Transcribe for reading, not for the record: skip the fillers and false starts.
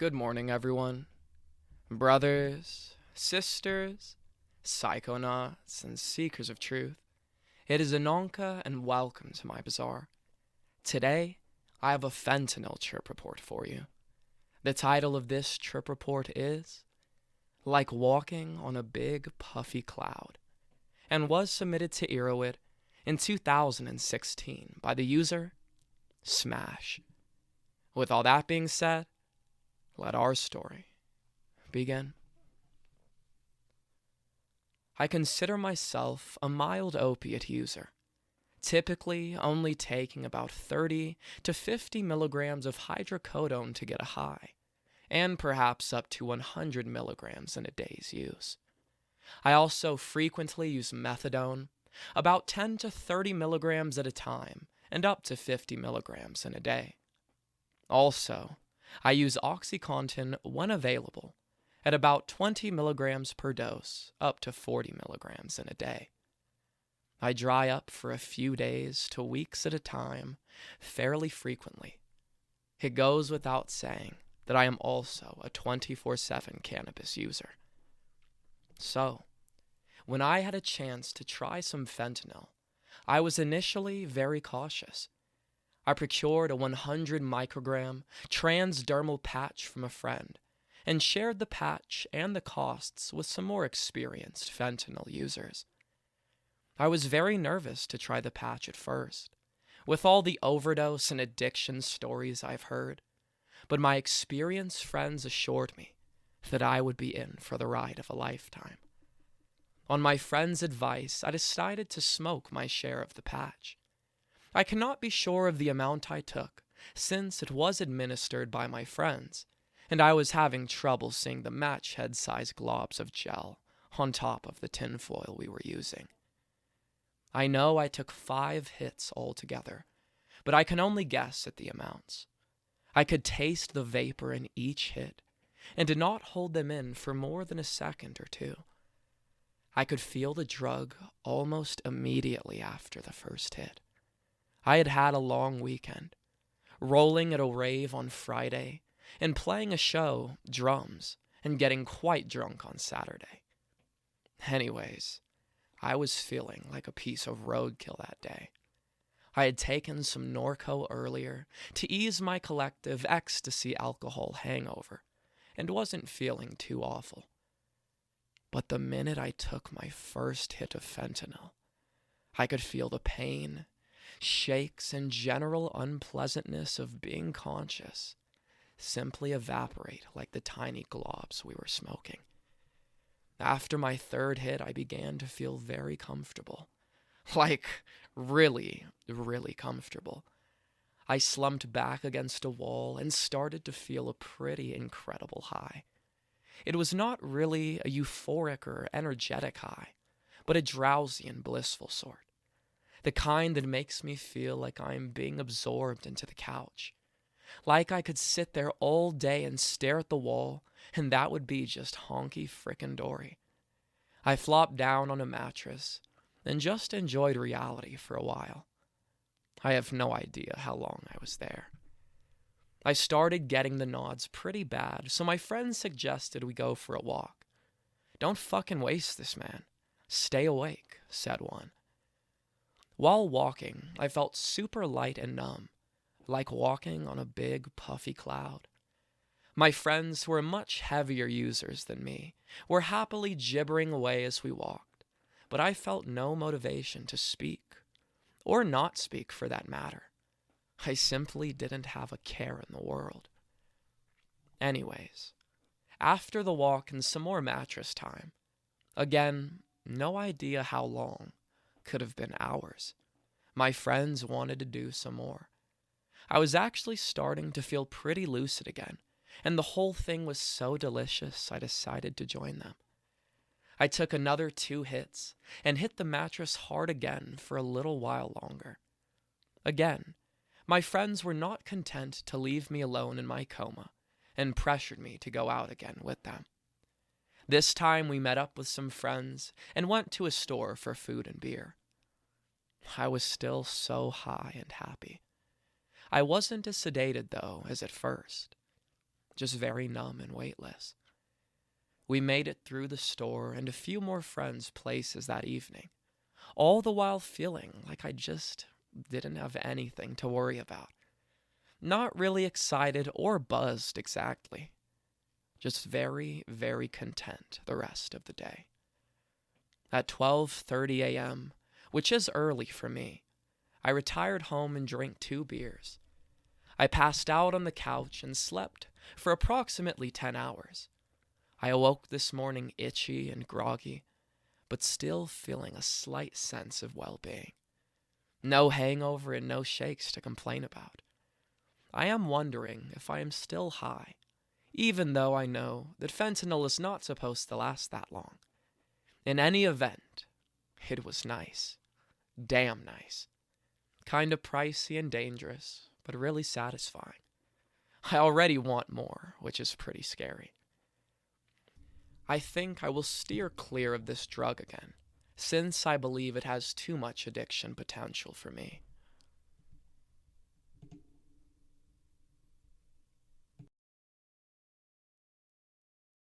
Good morning, everyone. Brothers, sisters, psychonauts, and seekers of truth. It is Anonka, and welcome to my bazaar. Today, I have a fentanyl trip report for you. The title of this trip report is Like Walking on a Big Puffy Cloud, and was submitted to Erowid in 2016 by the user Smash. With all that being said, let our story begin. I consider myself a mild opiate user, typically only taking about 30 to 50 milligrams of hydrocodone to get a high, and perhaps up to 100 milligrams in a day's use. I also frequently use methadone, about 10 to 30 milligrams at a time, and up to 50 milligrams in a day. Also, I use OxyContin when available, at about 20 milligrams per dose, up to 40 milligrams in a day. I dry up for a few days to weeks at a time, fairly frequently. It goes without saying that I am also a 24/7 cannabis user. So, when I had a chance to try some fentanyl, I was initially very cautious. I procured a 100 microgram transdermal patch from a friend and shared the patch and the costs with some more experienced fentanyl users. I was very nervous to try the patch at first, with all the overdose and addiction stories I've heard, but my experienced friends assured me that I would be in for the ride of a lifetime. On my friend's advice, I decided to smoke my share of the patch. I cannot be sure of the amount I took, since it was administered by my friends, and I was having trouble seeing the match head-sized globs of gel on top of the tinfoil we were using. I know I took 5 hits altogether, but I can only guess at the amounts. I could taste the vapor in each hit, and did not hold them in for more than a second or two. I could feel the drug almost immediately after the first hit. I had had a long weekend, rolling at a rave on Friday, and playing a show, drums, and getting quite drunk on Saturday. Anyways, I was feeling like a piece of roadkill that day. I had taken some Norco earlier to ease my collective ecstasy alcohol hangover, and wasn't feeling too awful. But the minute I took my first hit of fentanyl, I could feel the pain, shakes, and general unpleasantness of being conscious simply evaporate like the tiny globs we were smoking. After my third hit, I began to feel very comfortable. Like, really, really comfortable. I slumped back against a wall and started to feel a pretty incredible high. It was not really a euphoric or energetic high, but a drowsy and blissful sort. The kind that makes me feel like I am being absorbed into the couch. Like I could sit there all day and stare at the wall, and that would be just honky frickin' dory. I flopped down on a mattress and just enjoyed reality for a while. I have no idea how long I was there. I started getting the nods pretty bad, so my friend suggested we go for a walk. "Don't fucking waste this, man. Stay awake," said one. While walking, I felt super light and numb, like walking on a big puffy cloud. My friends, who were much heavier users than me, were happily gibbering away as we walked, but I felt no motivation to speak, or not speak for that matter. I simply didn't have a care in the world. Anyways, after the walk and some more mattress time, again, no idea how long, could have been hours, my friends wanted to do some more. I was actually starting to feel pretty lucid again, and the whole thing was so delicious I decided to join them. I took another 2 hits and hit the mattress hard again for a little while longer. Again, my friends were not content to leave me alone in my coma and pressured me to go out again with them. This time we met up with some friends and went to a store for food and beer. I was still so high and happy. I wasn't as sedated, though, as at first. just very numb and weightless. We made it through the store and a few more friends' places that evening, all the while feeling like I just didn't have anything to worry about. Not really excited or buzzed exactly, just very, very content the rest of the day. At 12:30 a.m., which is early for me, I retired home and drank 2 beers. I passed out on the couch and slept for approximately 10 hours. I awoke this morning itchy and groggy, but still feeling a slight sense of well-being. No hangover and no shakes to complain about. I am wondering if I am still high, even though I know that fentanyl is not supposed to last that long. In any event, it was nice. Damn nice. Kind of pricey and dangerous, but really satisfying. I already want more, which is pretty scary. I think I will steer clear of this drug again, since I believe it has too much addiction potential for me.